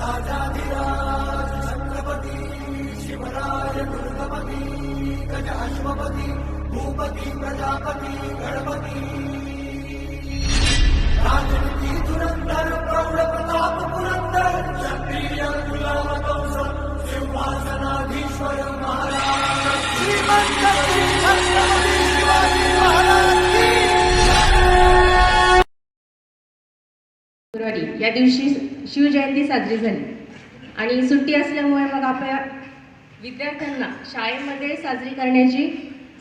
राजाधिराज छत्रपती शिवराज दुर्गपती गज अश्वपती भूपती प्रजापती गणपती राजनीती धुरंधर प्रौढ प्रताप पुरंदर क्षत्रिय कुलावतंस सिंहासनाधीश्वर महाराज श्रीमंत श्री छत्रपती शिवाजी महाराज की गुरुवारी या दिवशी शिवजयंती साजरी झाली आणि सुट्टी असल्यामुळे मग आपल्या विद्यार्थ्यांना शाळेमध्ये साजरी करण्याची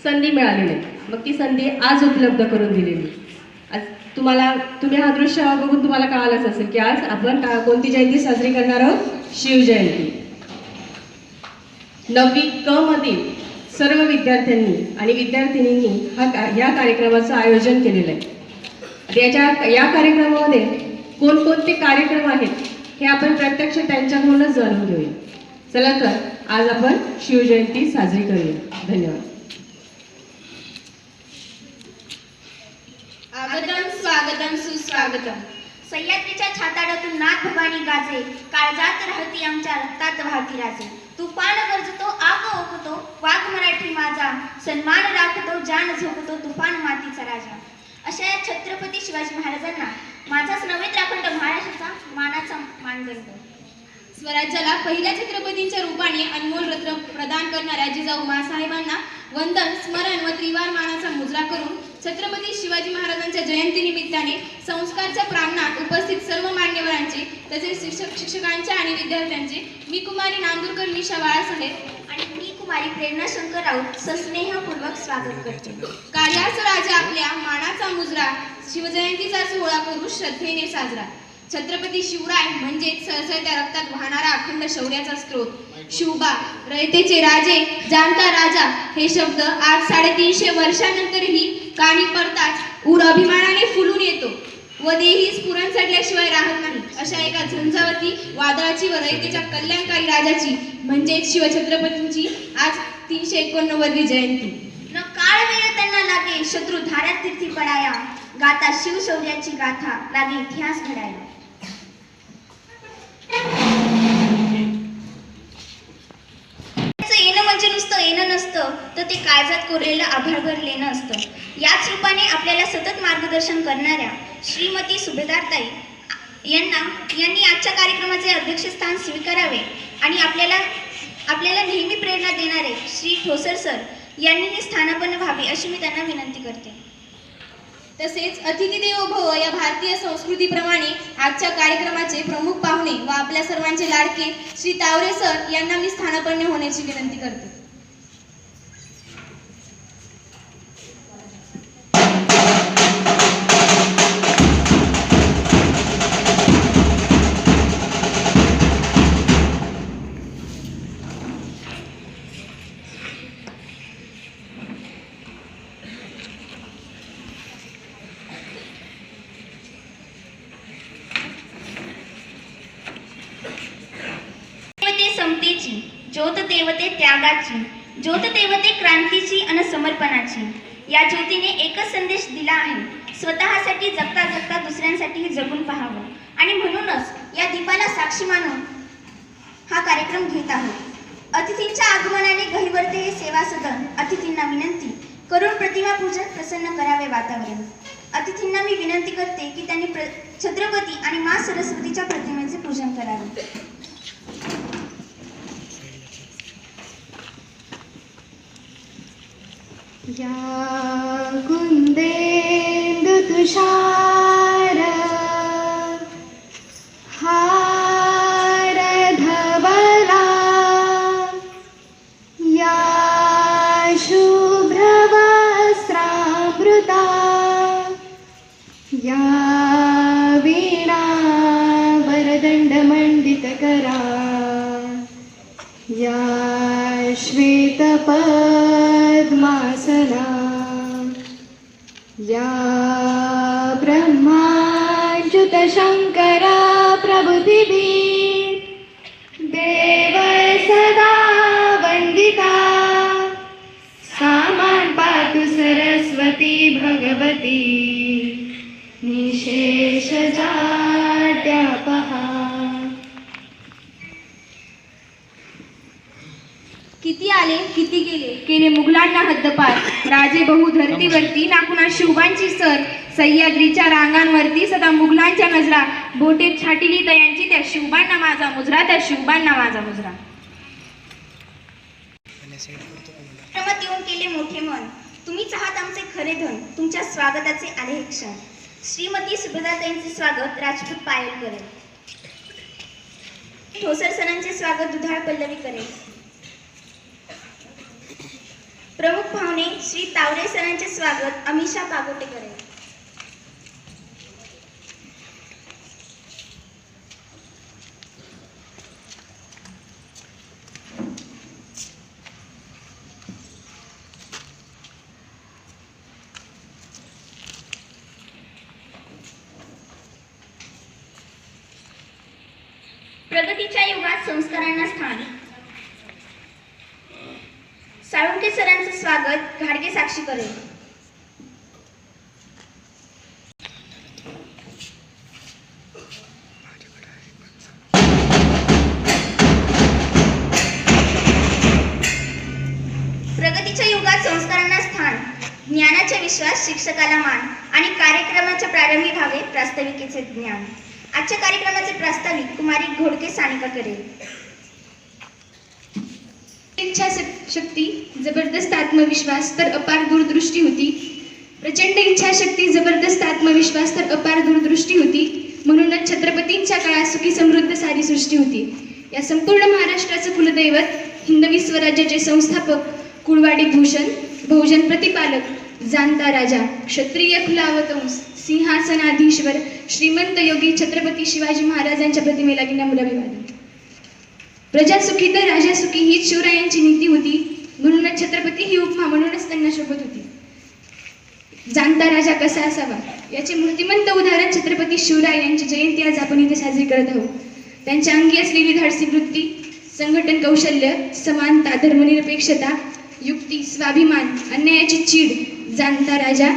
संधी मिळालेली आहे. मग ती संधी आज उपलब्ध करून दिलेली. आज तुम्ही हा दृश्य बघून तुम्हाला कळालंच असेल की आज आपण कोणती जयंती साजरी करणार आहोत? शिवजयंती. 9वी क मधील सर्व विद्यार्थ्यांनी आणि विद्यार्थिनींनी या कार्यक्रमाचं आयोजन केलेलं आहे. या कार्यक्रमामध्ये कोणकोणते कार्यक्रम आहेत हे आपण प्रत्यक्ष त्यांच्याकडूनच जाणून घेऊया. चला तर आज आपण शिवजयंती साजरी करूया. धन्यवाद. आगतम स्वागतम सुस्वागतम. सह्याद्रीच्या छाताडातून नाथ भवानी गाजे, काळजात राहती आमच्या रक्तात वाहती राजे. तुफान गरजतो आग ओकतो वाघ मराठी माझा, सन्मान राखतो जान झोकतो तुफान मातीचा राजा. अशा या छत्रपती शिवाजी महाराजांना माझाच नव्हे तर अखंड महाराष्ट्राचा मानाचा मानदंड. स्वराज्याला पहिल्या छत्रपतींच्या रूपाने अनमोल रत्न प्रदान करणाऱ्या जिजाऊ मासाहेबांना वंदन स्मरण व त्रिवार मानाचा मुजरा करून छत्रपती शिवाजी महाराजांच्या जयंती निमित्ताने संस्कारच्या प्रांगणात उपस्थित सर्व मान्यवरांचे तसेच शिक्षकांचे आणि विद्यार्थ्यांचे मी कुमारी नांदुरकर निशा बाळासाहेब आणि मी कुमारी प्रेरणा शंकर राऊत सस्नेहपूर्वक स्वागत करते. कार्यास राजा आपल्या मानाचा मुजरा शिवजयंतीचा सोहळा करू श्रद्धेने साजरा. छत्रपती शिवराय म्हणजे सळसळत्या रक्तात वाहणारा अखंड शौर्याचा स्रोत. शिवबा रयतेचे राजे जाणता राजा हे शब्द आज 350 वर्षांनंतरही कानी पडताच उर अभिमानाने फुलून येतो व देही स्फुरण चढल्याशिवाय राहत नाही. अशा एका झंझावती वादळाची व रयतेच्या कल्याणकारी राजाची म्हणजेच शिवछत्रपतींची आज 389वी जयंती. न काळ वेळ त्यांना लागे शत्रू धाऱ्यात तीर्थी पडाया, गाता शिवशौर्याची गाथा लागे इतिहास घडायला. येणं म्हणजे नुसतं येणं नसतं तर ते काळजात कोरलेलं आभाळभर लेणं असतं. याच रूपाने आपल्याला सतत मार्गदर्शन करणाऱ्या श्रीमती सुभेदारताई यांनी आजच्या कार्यक्रमाचे अध्यक्षस्थान स्वीकारावे आणि आपल्याला नेहमी प्रेरणा देणारे श्री ठोसर सर यांनीही स्थानापन्न व्हावे अशी मी त्यांना विनंती करते. तसेच अतिथी देवो भव या भारतीय संस्कृतीप्रमाणे आजच्या कार्यक्रमाचे प्रमुख पाहुणे व आपल्या सर्वांचे लाडके श्री तावरे सर यांना मी स्थानापन्न होण्याची विनंती करते. समतेची ज्योत देवते त्यागाची, ज्योत देवते क्रांतीची अन समर्पणाची. या ज्योतीने एकच संदेश दिला आहे, स्वतःसाठी जगता जगता दुसऱ्यांसाठीही जगून पाहावं. आणि म्हणूनच या दीपाला साक्षी मानून हा कार्यक्रम घेत आहोत. अतिथींच्या आगमनाने गहिवरते हे सेवा सदन. अतिथींना विनंती करून प्रतिमा पूजन प्रसन्न करावे वातावरण. अतिथींना मी विनंती करते की त्यांनी छत्रपती आणि माँ सरस्वतीच्या प्रतिमेचे पूजन करावे. या कुंदेंदु तुषार हार धवला, या शुभ्र वस्त्रामृता, या वीणा वरदंड मंडित करा, या श्वेत पद्मासना, या ब्रह्माच्युत शंकर प्रभुतिभि देव सदा वंदिता, सामान पातु सरस्वती भगवती निशेष जाड्यापहा. किती आले किती गेले केले मुघलांना हद्दपार राजे बहु धरतीवरती नाकुणा शिवबांची सर सह्याद्रीच्या रांगांवरती सदा मुघलांच्या नजरा बोटेत छाटिली दयांची त्या शिवबांना माझा मुजरा त्या शिवबांना माझा मुजरा रमत येऊन केले मोठे मन तुम्हीच आहात आमचे खरे धन तुमच्या स्वागताचे आले हे क्षण श्रीमती सुभद्राताईंचे स्वागत राजपूत पायल करेल ठोसर सरांचे स्वागत दुधाळ पल्लवी करेल प्रमुख पाहुणे श्री तावरे सरांचे स्वागत अमिषा पागोटे करेल प्रगतीच्या युगात संस्कारांना स्थान साळुंके सरांचे स्वागत घाडगे साक्षी करेल प्रगतीच्या युगात संस्कारांना स्थान ज्ञानाचा विश्वास शिक्षकाला मान आणि कार्यक्रमाच्या प्रारंभी व्हावे प्रास्ताविकेचे ज्ञान आजच्या कार्यक्रमाचे प्रास्ताविक कुमारी घोडके सानिका करेल इच्छाशक्ती जबरदस्त आत्मविश्वास तर अपार दूरदृष्टी होती प्रचंड इच्छाशक्ती जबरदस्त आत्मविश्वास तर अपार दूरदृष्टी होती म्हणूनच छत्रपतींच्या काळात सुखी समृद्ध सारी सृष्टी होती या संपूर्ण महाराष्ट्राचं कुलदैवत हिंदवी स्वराज्याचे संस्थापक कुळवाडी भूषण बहुजन प्रतिपालक जाणता राजा क्षत्रिय खुलावतंस सिंहासनाधीश्वर श्रीमंत योगी छत्रपती शिवाजी महाराजांच्या प्रतिमेला विनम्र अभिवादन प्रजा सुखी तर राजा सुखी हीच शिवरायांची नीती होती म्हणूनच छत्रपती ही उपमा म्हणूनच त्यांना शोभत होती जाणता राजा कसा असावा याचे मूर्तिमंत उदाहरण छत्रपती शिवराय यांची जयंती आज आपण इथे साजरी करत आहोत त्यांच्या अंगी असलेली धाडसी वृत्ती संघटन कौशल्य समानता धर्मनिरपेक्षता युक्ती स्वाभिमान अन्यायाची चीड जाणता राजा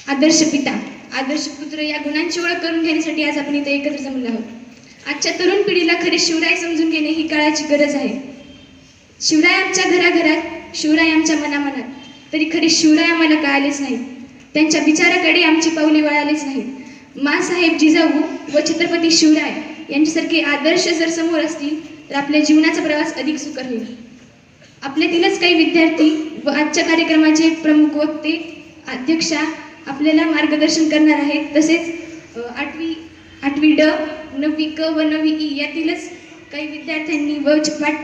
आदर्श पिता आदर्श पुत्र या गुणांची ओळख करून घेण्यासाठी आज आपण इथे एकत्र जमलो आहोत आजच्या तरुण पिढीला खरे शिवराय समजून घेणे ही काळाची गरज आहे शिवराय आमच्या घराघरात शिवराय आमच्या मनामनात तरी खरे शिवराय आम्हाला कळालेच नाहीत त्यांच्या विचाराकडे आमची पावले वळालेच नाहीत माँसाहेब जिजाऊ व छत्रपती शिवराय यांच्यासारखे आदर्श जर समोर असतील तर आपल्या जीवनाचा प्रवास अधिक सुकर होईल आपल्यातीलच काही विद्यार्थी व आजच्या कार्यक्रमाचे प्रमुख वक्ते अध्यक्षा आपल्याला मार्गदर्शन करणार आहेत तसेच आठवी ड 9वी क व 9वी ई यातीलच काही विद्यार्थ्यांनी व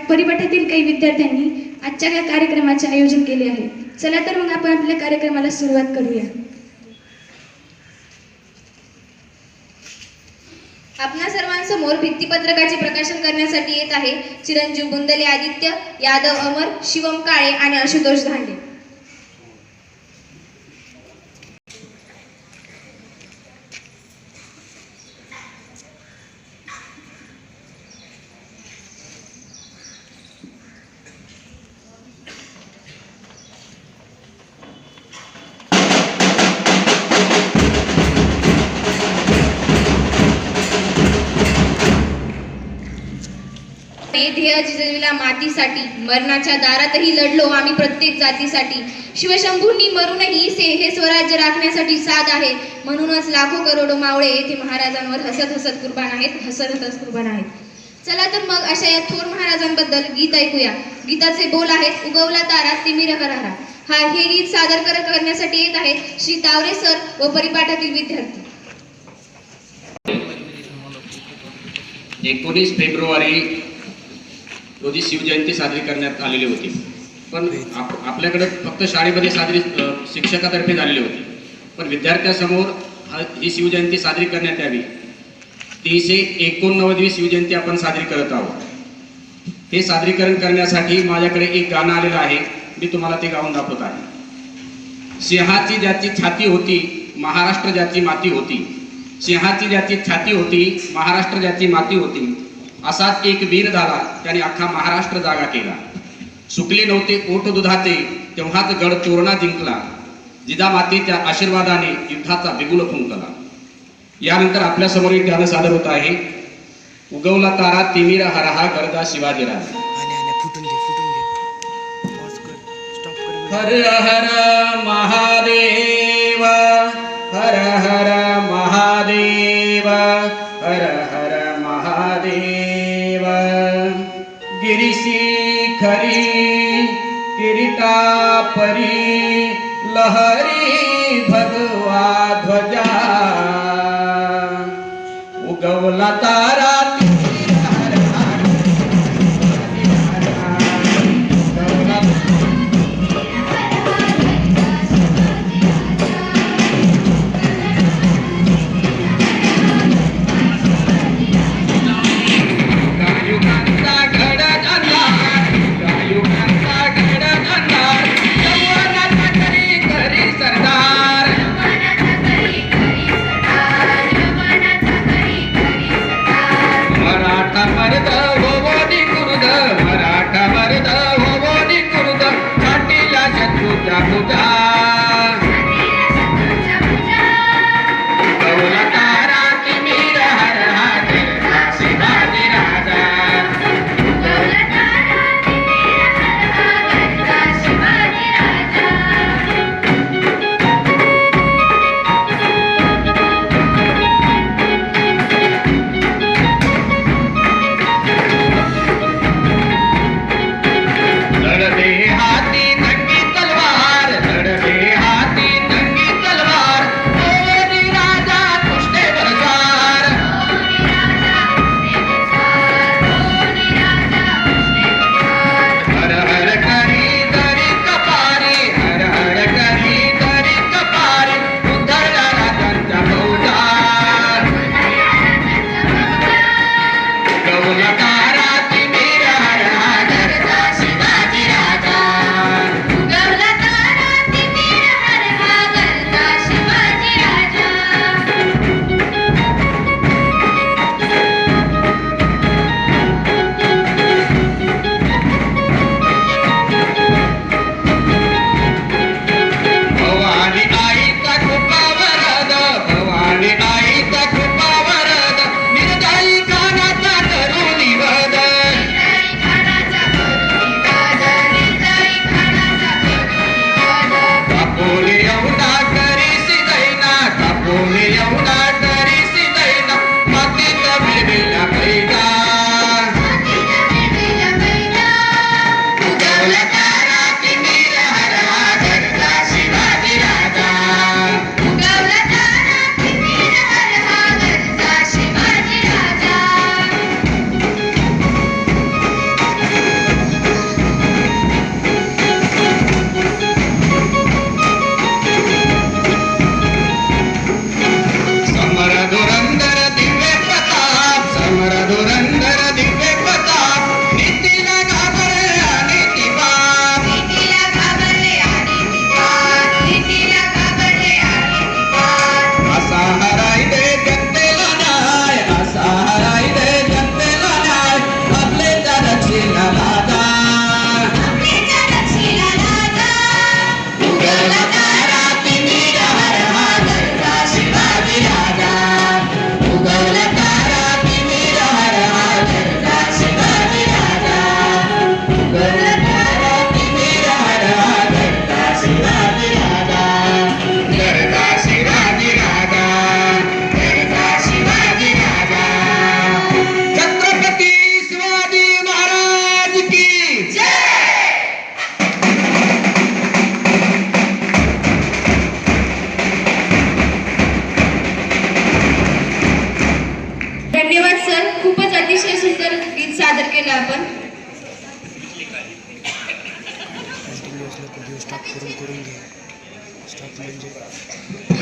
परिपाठातील काही विद्यार्थ्यांनी आजच्या या कार्यक्रमाचे आयोजन केले आहे चला तर मग आपण आपल्या कार्यक्रमाला सुरुवात करूया आपणा सर्वांसमोर भित्तिपत्रकाचे प्रकाशन करण्यासाठी येत आहे चिरंजीव बुंदले आदित्य यादव अमर शिवम काळे आणि आशुतोष धांडे ध्येय जिजविला मातीसाठी मरणाच्या दारातही लढलो आम्ही प्रत्येक जातीसाठी शिवशंभूंनी मरूनही हे स्वराज्य राखण्यासाठी साथ आहे म्हणूनच लाखो करोडो मावळे येथे महाराजांवर हसत हसत कुर्बान आहेत चला तर मग अशा या थोर महाराजांबद्दल गीत ऐकूया गीताचे बोल आहेत उगवला तारा तिमिर करारा हे गीत सादर करण्यासाठी येत आहेत श्री तावरे सर व परिपाठातील विद्यार्थी 19 फेब्रुवारी रोजी शिवजयंती साजरी करण्यात आलेली होती पण आपल्याकडे फक्त शाळेमध्ये साजरी शिक्षकातर्फे झालेली होती पण विद्यार्थ्यांसमोर ही शिवजयंती साजरी करण्यात यावी 389वी शिवजयंती आपण साजरी करत आहोत हे सादरीकरण करण्यासाठी माझ्याकडे एक गाणं आलेलं आहे मी तुम्हाला ते गाऊन दाखवत आहे सिंहाची ज्याची छाती होती महाराष्ट्र ज्याची माती होती सिंहाची ज्याची छाती होती महाराष्ट्र ज्याची माती होती असाच एक वीर झाला त्याने अख्खा महाराष्ट्र जागा केला सुकले नव्हते ओठ दुधाचे तेव्हाच गड तोरणा जिंकला जिजामातेच्या आशीर्वादाने युद्धाचा बिगुल फुंकला यानंतर आपल्या समोर एक गाणं सादर होत आहे उगवला तारा तिमिर हरहा गरजा शिवाजीराज हर हर महादेव, हर हर महादेव, हर हर महादेव. गिरिशिखरी किरीटापरी लहरी भगवा ध्वजा, उगवला तारा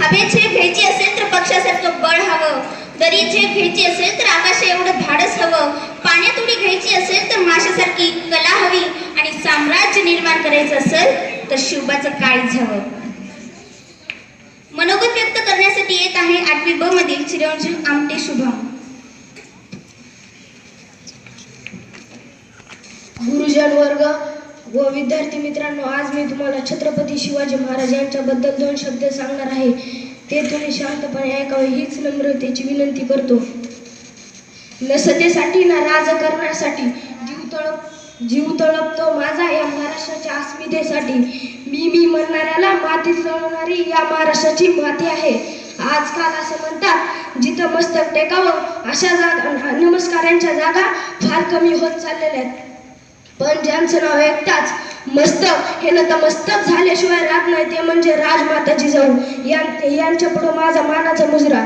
हवेचे घ्यायची असेल तर पक्षासारखं बळ हवं, दरीचे घ्यायची असेल तर आकाश एवढं धाडस हवं, पाण्यात उडी घ्यायची असेल तर माशासारखी कला हवी, आणि साम्राज्य निर्माण करायचं असेल तर शिवबाचं काळीज हवं. मनोगत व्यक्त करण्यासाठी येत आहे 8वी ब मधील चिरंजीव आमटे शुभम. गुरुजन वर्ग व विद्यार्थी मित्रांनो, आज मी तुम्हाला छत्रपती शिवाजी महाराज यांच्याबद्दल 2 शब्द सांगणार आहे. ते तुम्ही शांतपणे ऐकावे हीच नम्रतेची विनंती करतो. न सतेसाठी ना राज करण्यासाठी जीव जीव तळपतो माझा या महाराष्ट्राच्या अस्मितेसाठी. मी म्हणणाऱ्याला मातीत लोळणारी या महाराष्ट्राची माती आहे. आजकाल असं म्हणतात जिथं मस्तक टेकावं अशा जागा नमस्कारांच्या जागा फार कमी होत चाललेल्या आहेत. पण ज्यांचं नाव ऐकताच मस्तक हे नतमस्तक झाल्याशिवाय राहत नाही ते म्हणजे राजमाता जिजाऊ यांच्या पुढे माझा मानाचा मुजरा.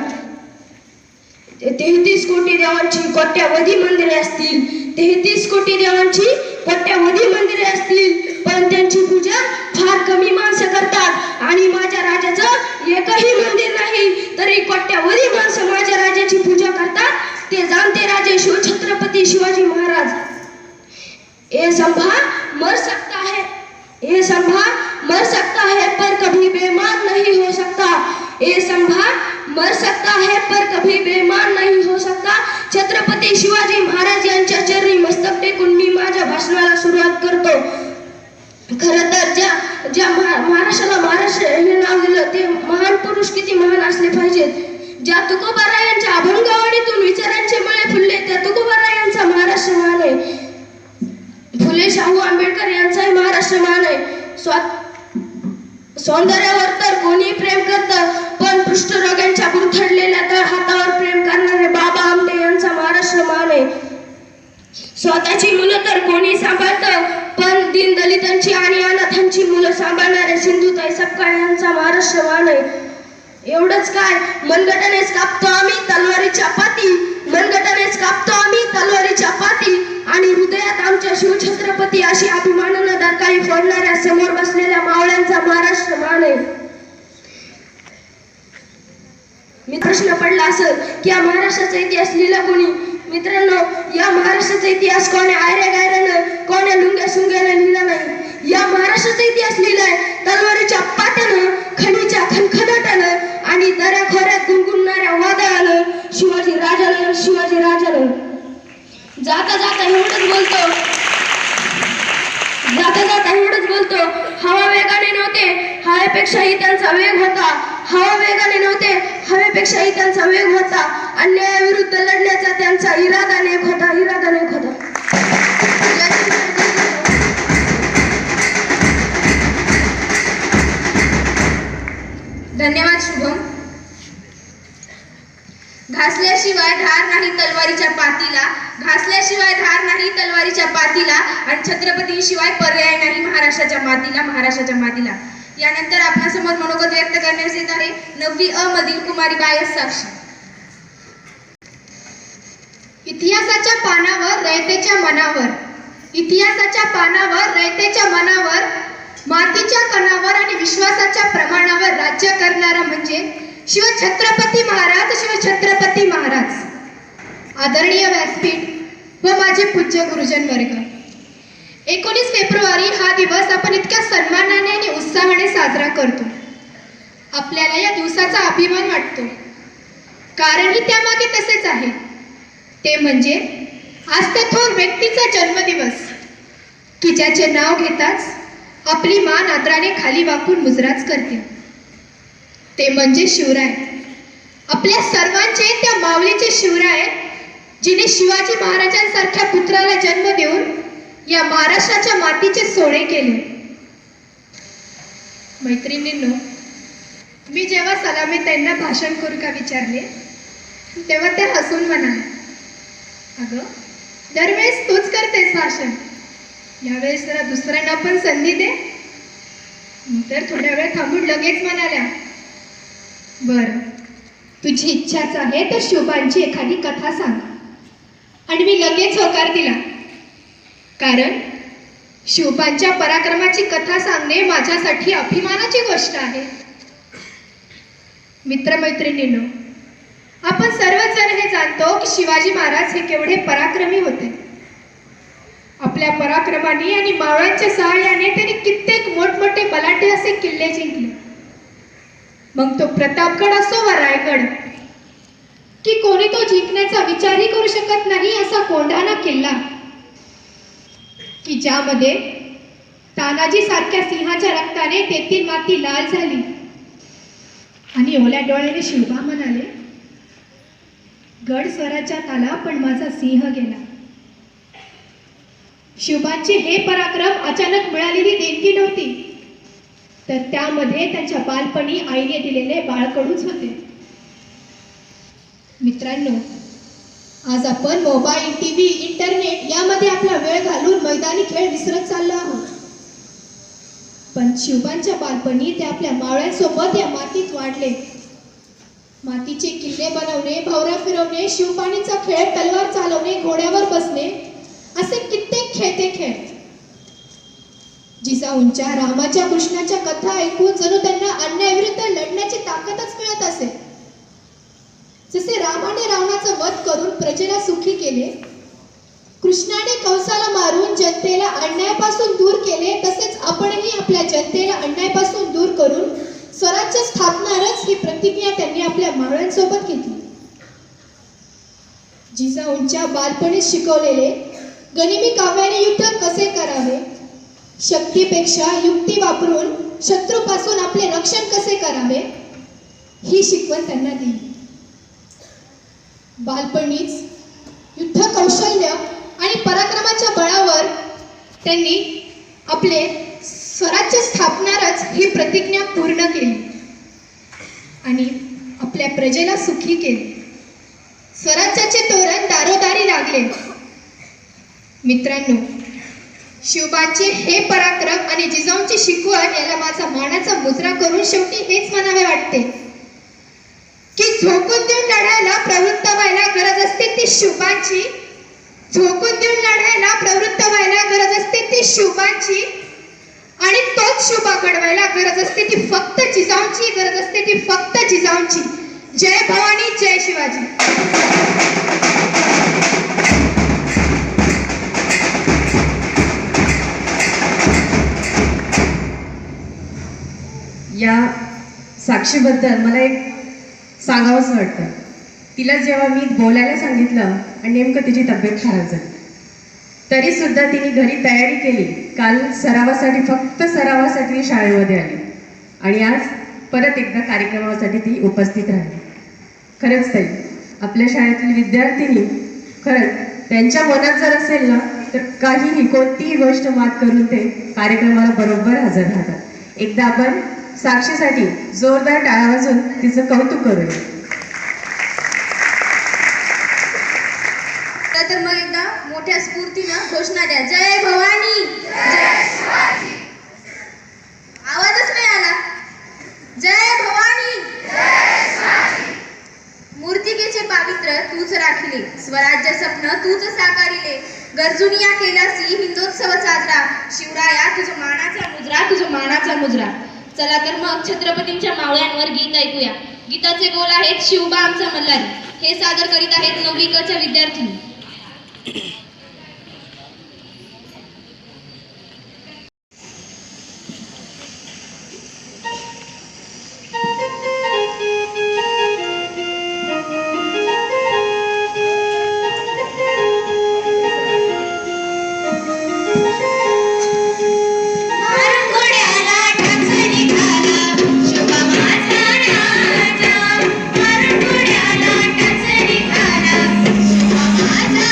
33 कोटी देवांची कोट्यावधी मंदिरे असतील, 33 कोटी देवांची कोट्यावधी मंदिरे असतील, पण त्यांची पूजा फार कमी माणसं करतात. आणि माझ्या राजाचं एकही मंदिर नाही तरी कोट्यावधी माणसं माझ्या राजाची पूजा करतात. ते जाणते राजे शिवछत्रपती शिवाजी महाराज. ये संभा मर सकता है, ये संभा मर सकता है पर कभी बेईमान नहीं हो सकता. ये संभा मर सकता है पर कभी बेईमान नहीं हो सकता. छत्रपती शिवाजी महाराज यांच्या चरणी मस्तक टेकून मी माझ्या भाषणाला सुरुवात करतो. खरं तर ज्या महाराष्ट्राला महाराष्ट्र हे नाव दिलं ते महान पुरुष किती महान असले पाहिजेत. ज्या तुकोबारायांच्या अभंगवाणीतून विचारांचे मळे फुलले त्या तुकोबारायांचा महाराष्ट्र महान आहे. फुले शाहू आंबेडकर यांचाही महाराष्ट्र महान आहे. सौंदर्यावर तर कोणी प्रेम करतं, पण कुष्ठरोग्यांच्या गुरथडलेल्या तळहातावर प्रेम करणारे बाबा आमटे यांचा महाराष्ट्र महान आहे. स्वतःची मुलं तर कोणी सांभाळतं, पण दीनदलितांची आणि अनाथांची मुलं सांभाळणारे सिंधुताई सपकाळ यांचा महाराष्ट्र महान आहे. एवढंच काय, मनगटानेच कापतो आम्ही तलवारीच्या पाती, मनगटानेच कापतो आम्ही तलवारीच्या पाती. आणि हृदयात आमच्या शिवछत्रपती अशी अभिमानानं डरकाळी फोडणाऱ्या समोर बसलेल्या मावळ्यांचा महाराष्ट्र महान आहे. मी प्रश्न पडला असेल की या महाराष्ट्राचा इतिहास लिहिला कोणी? मित्रांनो, या महाराष्ट्राचा इतिहास कोण्या आयऱ्या गायऱ्यानं, कोण्या लुंग्या सुंग्यानं लिहिला नाही. या महाराष्ट्राचा इतिहास लिहिलाय तलवारीच्या पाट्यानं, खडीच्या खणखणाटानं आणि दऱ्याखोऱ्यात गुणगुणणाऱ्या वादळानं, शिवाजी राजानं. जाता जाता एवढंच बोलतो, हवा वेगाने नव्हते, हवेपेक्षाही त्यांचा वेग होता. हवा वेगाने नव्हते, हवेपेक्षाही त्यांचा वेग होता. अन्यायाविरुद्ध लढण्याचा त्यांचा इरादा नेक होता. धन्यवाद शुभम. घासल्याशिवाय धार नाही तलवारीच्या पातीला, आणि छत्रपतीशिवाय पर्याय नाही महाराष्ट्राच्या मातीला. यानंतर आपल्यासमोर मनोगत व्यक्त करण्यास येत आहे 9वी अ मधील कुमारी बायस साक्षी. इतिहासाच्या पानावर रयतेच्या मनावर मातीच्या कणावर आणि विश्वासाच्या प्रमाणावर राज्य करणारा म्हणजे शिवछत्रपती महाराज. आदरणीय व्यासपीठ व माझे पूज्य गुरुजन वर्ग, 19 फेब्रुवारी हा दिवस आपण इतक्या सन्मानाने आणि उत्साहाने साजरा करतो. आपल्याला या दिवसाचा अभिमान वाटतो, कारणही त्यामागे तसेच आहे. ते म्हणजे आज त्या थोर व्यक्तीचा जन्मदिवस की ज्याचे नाव घेताच आपली मान आदराने खाली वाकून मुजराच करते. ते म्हणजे शिवराय. आपल्या सर्वांचे त्या माऊलीचे शिवराय, जिने शिवाजी महाराजांसारख्या पुत्राला जन्म देऊन या महाराष्ट्राच्या मातीचे सोने केले. मैत्रिणींनो, मी जेव्हा सलामीताईंना भाषण करू का विचारले तेव्हा त्या हसून म्हणाल्या, अगं दरवेळेस तूच करतेस भाषण, यावेळेस जरा दुसऱ्यांना पण संधी दे. तर थोड्या वेळ थांबून लगेच म्हणाल्या, बरं तुझी इच्छाच आहे तर शिवबांची एखादी कथा सांग. आणि मी लगेच होकार दिला, कारण शिवबांच्या पराक्रमाची कथा सांगणे माझ्यासाठी अभिमानाची गोष्ट आहे. मित्रमैत्रिणींनो, आपण सर्वजण हे जाणतो की शिवाजी महाराज हे केवढे पराक्रमी होते. आपल्या पराक्रमाने आणि मावळ्यांच्या सहाय्याने त्यांनी कित्येक मोठमोठे बलाढ्य असे किल्ले जिंकले. मग तो प्रतापगड असो वा रायगड, की कोणी तो जिंकण्याचा विचारही करू शकत नाही असा कोंढाणा किल्ला, की ज्यामध्ये तानाजी सारख्या सिंहाच्या रक्ताने तेथील माती लाल झाली आणि ओल्या डोळ्याने शिवबा म्हणाले, गड स्वराज्यात आला पण माझा सिंह गेला. शिवबांचे हे पराक्रम अचानक मिळालेली देणगी नव्हती, तर त्यामध्ये त्यांच्या बालपणी आईने दिलेले बाळकडूच होते. मित्रांनो, आज आपण मोबाईल, टीव्ही, इंटरनेट यामध्ये आपला वेळ घालून मैदानी खेळ विसरत चाललो आहोत. पण शिवबांच्या बालपणी ते आपल्या मावळ्यांसोबत या मातीत वाढले. मातीचे किल्ले बनवणे, भवरा फिरवणे, शिवपाणीचा खेळ, तलवार चालवणे, घोड्यावर बसणे असे कित्येक खेळ ते खेळ. जिजाऊंच्या, रामाच्या, कृष्णाच्या कथा ऐकून जणू त्यांना अन्यायाविरुद्ध लढण्याची ताकदच मिळत असे. जसे रामाने रावणाचा वध करून प्रजेला सुखी केले, कृष्णाने कंसाला मारून जनतेला अन्यायापासून दूर केले, तसेच आपणही आपल्या जनतेला अन्यायापासून दूर करून स्वराज्य स्थापणारच ही प्रतिज्ञा त्यांनी आपल्या मावळ्यांसोबत घेतली. जिजाऊंच्या बालपणी शिकवलेले गनिमी काव्याने युद्ध कसे करावे, शक्तीपेक्षा युक्ती वापरून शत्रूपासून आपले रक्षण कसे करावे, ही शिकवण त्यांना दिली. बालपणीच युद्ध कौशल्य आणि पराक्रमाच्या बळावर त्यांनी आपले स्वराज्य स्थापणारच ही प्रतिज्ञा पूर्ण केली आणि आपल्या प्रजेला सुखी केले. स्वराज्याचे तोरण दारोदारी लागले. मित्रांनो, शिवबांचे हे पराक्रम आणि जिजाऊंची शिकवण याला माझा मानाचा मुजरा करून शेवटी हेच म्हणावे वाटते की झोकून देऊन लढायला प्रवृत्त व्हायला गरज असते ती शिवबांची. झोकून देऊन लढायला प्रवृत्त व्हायला गरज असते ती शिवबांची आणि तोच शिवबा घडवायला गरज असते ती फक्त जिजाऊंची, गरज असते ती फक्त जिजाऊंची. जय भवानी, जय शिवाजी. या साक्षीबद्दल मला एक सांगावंसं वाटतं. तिला जेव्हा मी बोलायला सांगितलं आणि नेमकं तिची तब्येत खराब झाली, तरी सुद्धा तिने घरी तयारी केली. काल सरावासाठी, फक्त सरावासाठी ती शाळेमध्ये आली आणि आज परत एकदा कार्यक्रमासाठी ती उपस्थित राहिली. खरंच ताई, आपल्या शाळेतील विद्यार्थिनी खरंच त्यांच्या मनात जर असेल ना, तर काहीही, कोणतीही गोष्ट मात करून ते कार्यक्रमाला बरोबर हजर राहतात. एकदा आपण साक्षीसाठी जोरदार टाळ्या वाजवून तिचं कौतुक करूया. तर मग एकदा मोठ्या स्फूर्तीनं घोषणा द्या. जय भवानी, जय शिवाजी. आवाजच नाही आला. जय भवानी, जय शिवाजी. मूर्तिकेचे पावित्र्य तूच राखिले, स्वराज्य स्वप्न तूच साकारिले, गरजुनिया केलासी हिंदोत्सव साजरा, शिवराया तुझं मानाचा मुजरा, तुझं मानाचा मुजरा. चला तर मग छत्रपतींच्या मावळ्यांवर गीत ऐकूया. गीताचे बोल आहेत शिवबा आमचा मल्हारी. हे सादर करीत आहेत 9वी क च्या विद्यार्थिनी. माझा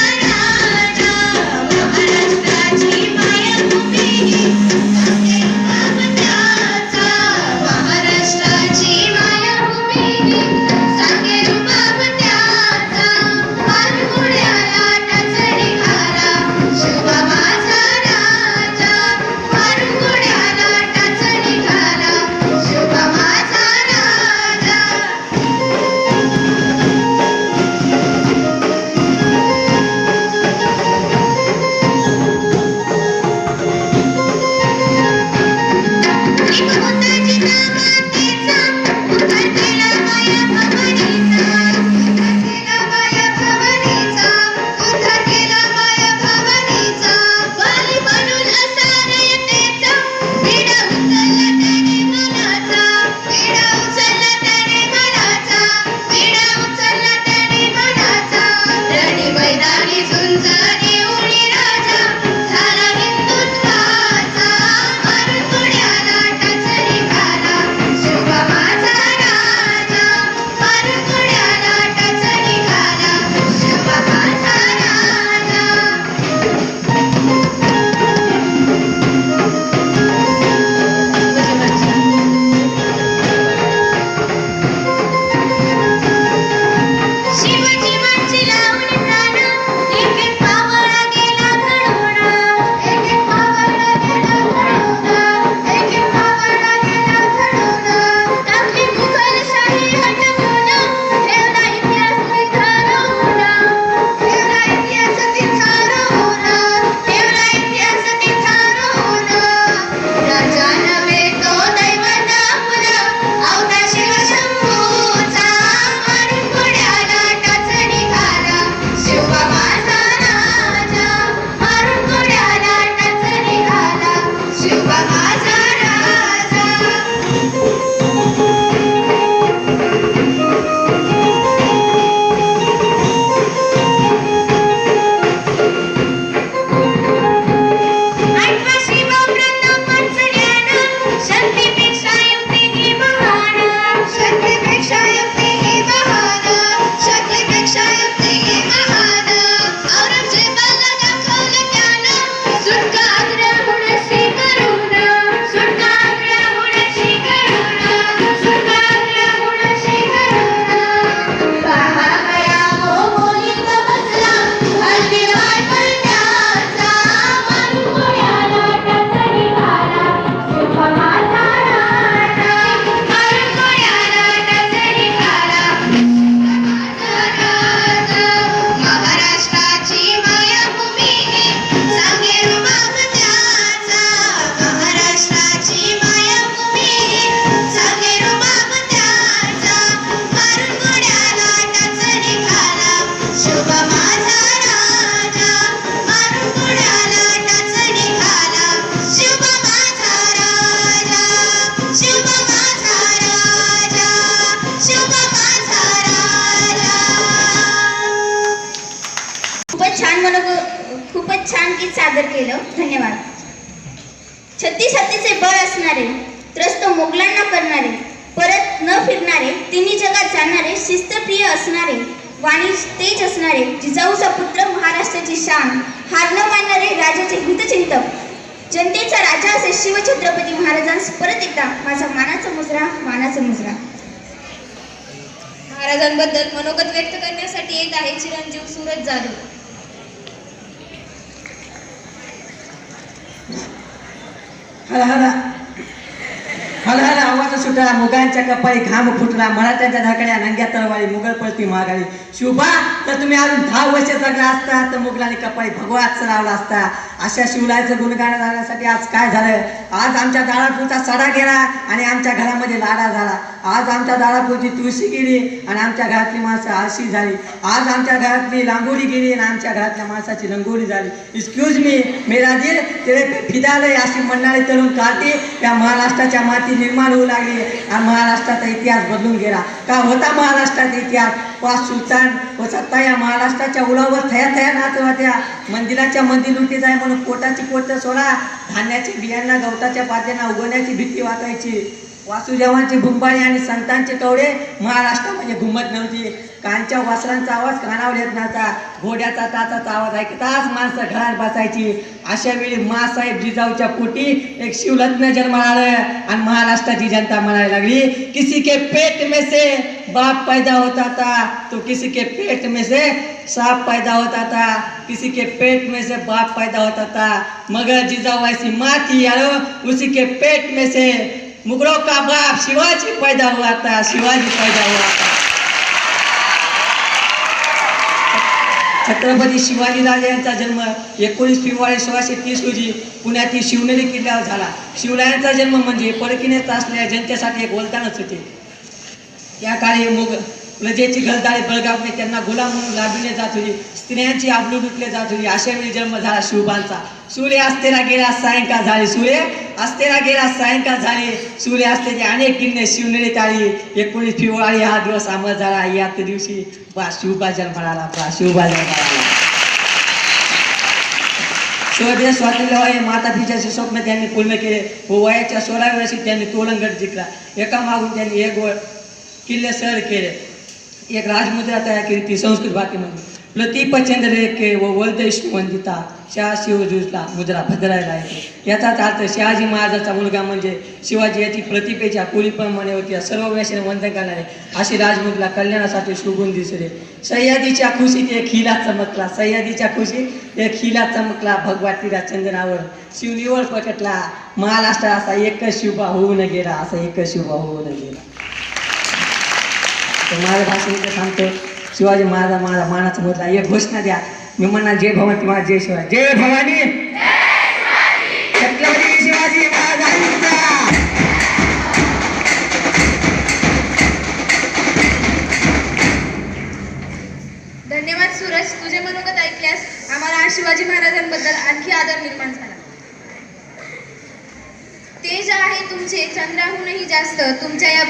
खूपच छान गीत सादर केलं. धन्यवाद. छत्तीस हत्तीचे बळ असणारे, त्रस्त मोगलांना करणारे, परत न फिरणारे, तिन्ही जगात जाणारे, शिस्तप्रिय असणारे, वाणी तेज असणारे, जिजाऊचा पुत्र, महाराष्ट्राची शान, हार न मानणारे, राजाचे हितचिंतक, जनतेचा राजा असे शिवछत्रपती महाराजांस परत एकदा माझा मानाचा मुजरा. महाराजांबद्दल मनोगत व्यक्त करण्यासाठी येत आहे चिरंजीव सूरज जाधव. हलहल आवाज सुटला, मुगांच्या कपाळी घाम फुटला, मराठ्यांच्या धाकड्या नंग्या तलवारी, मुघल पळती माघारी. शिवबा, तर तुम्ही अजून 10 वर्ष जगला असता तर मुघलांनी कपाळी भगवाच चढवला असता. अशा शिवलायचं गुणगान झाल्यासाठी आज काय झालं? आज आमच्या दारापूरचा सडा गेला आणि आमच्या घरामध्ये लाडा झाला. आज आमच्या दारापूरची तुळशी गेली आणि आमच्या घरातली माणसं आळशी झाली. आज आमच्या घरातली लांगोली गेली आणि आमच्या घरातल्या माणसाची लंगोली झाली. एक्सक्यूज मी, मेरा दिल तेरे पे फिदा है अशी म्हणणारी तरुण काढते त्या महाराष्ट्राच्या माती निर्माण होऊ लागली आणि महाराष्ट्राचा इतिहास बदलून गेला. का होता महाराष्ट्राचा इतिहास? पाच सुलतान व सत्ता या महाराष्ट्राच्या उलावर थया थया नाचत होत्या. मंदिराच्या मंदिर लुटी जाय म्हणून पोटाची पोट सोडा, धान्याची बियांना गवताच्या पात्यांना उगवण्याची भीती वाटायची. वासुदेवांची भुंबाळी आणि संतांचे कवडे महाराष्ट्रामध्ये घुमत नव्हती. कांच्या वासरांचा आवाज कानावर येत नव्हता. घोड्याचा टाचाचा आवाज ऐकताच माणसं घरात बसायची. अशा वेळी मासाहेब जिजाऊच्या पोटी एक शिवरत्न जन्माला आलं आणि महाराष्ट्राची जनता म्हणायला लागली, किसी के पेट में से बाप पैदा होता था तो किसी के पेट में से सांप पैदा होता था, किसी के पेट में से बाप पैदा होता था, मगर जिजाऊ ऐसी माँ थी यारो, उसी के पेट में से मुगलों का बाप शिवाजी पैदा हुआ था, शिवाजी पैदा हुआ था. छत्रपती शिवाजीराजे यांचा जन्म 19 फेब्रुवारी 1630 रोजी पुण्यातील शिवनेरी किल्ल्यावर झाला. शिवरायांचा जन्म म्हणजे परकिनेत असलेल्या जनतेसाठी एक वरदानच होते. त्या काळी प्रजेची घरदारे बळगावणे त्यांना गुलाम म्हणून लाभविले जात होती. स्त्रियांची आबरू लुटले जात होती. अशा वेळी जन्म झाला शिवबांचा. सूर्य असतेला गेला सायंकाळ झाली, सूर्य असतेला गेला सायंकाळ झाली, सूर्य असतेचे अनेक किल्ले शिवनेरी ताळी. 19 फेब्रुवारी हा दिवस अमर झाला. याच दिवशी बा शिवबा जन्माला आला, बा शिवबा जन्माला आला. स्वदेश स्वातंत्र्य माता पित्याचे स्वप्न त्यांनी पूर्ण केले व वयाच्या 16व्या वर्षी त्यांनी तोरणगड जिंकला. एका मागून त्यांनी एक किल्ले सर केले. एक राजमुद्रा तयार केली, ती संस्कृत भाषेमध्ये प्रतिपचंद्र रेखे व वैदेश वंदिता शहा शिवजूला मुद्रा भद्रायला येते. याचाच अर्थ शहाजी महाराजांचा मुलगा म्हणजे शिवाजी याची प्रतिपेच्या पुरीप्रमाणे होती. सर्व व्यसन वंदन करणारे अशी राजमुद्रा कल्याणासाठी शोभून दिसले. सह्याद्रीच्या खुशीत एक हिला चमकला, सह्याद्रीच्या खुशीत एक हिला चमकला, भगवतीला चंदनावर शिवनीवर पटकला. महाराष्ट्र असा एकच शिवबा होऊन गेला, असा एकच शिवबा होऊन गेला. माझ्या भाषेत सांगतो, शिवाजी महाराज माझा मानाचा मुद्दा. एक घोषणा द्या, मी म्हणणार जय भवानी, तुम्हाला जय शिवाय, जय भवानी, छत्रपती शिवाजी महाराजांचा. धन्यवाद सूरज, तुझे मनोगत ऐकल्यास आम्हाला शिवाजी महाराजांबद्दल आणखी आदर निर्माण झाला. तेज आहे तुमचे चंद्राहूनही जास्त, तुमच्या या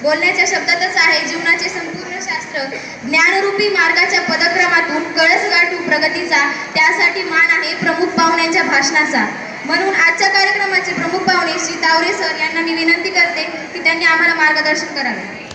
बोलण्याच्या शब्दातच आहे जीवनाचे संपूर्ण शास्त्र. ज्ञानरूपी मार्गाच्या पदक्रमातून कळस गाठू प्रगतीचा, त्यासाठी मान आहे प्रमुख पाहुण्यांच्या भाषणाचा. म्हणून आजच्या कार्यक्रमाचे प्रमुख पाहुणे श्री तावरे सर यांना मी विनंती करते की त्यांनी आम्हाला मार्गदर्शन करावे.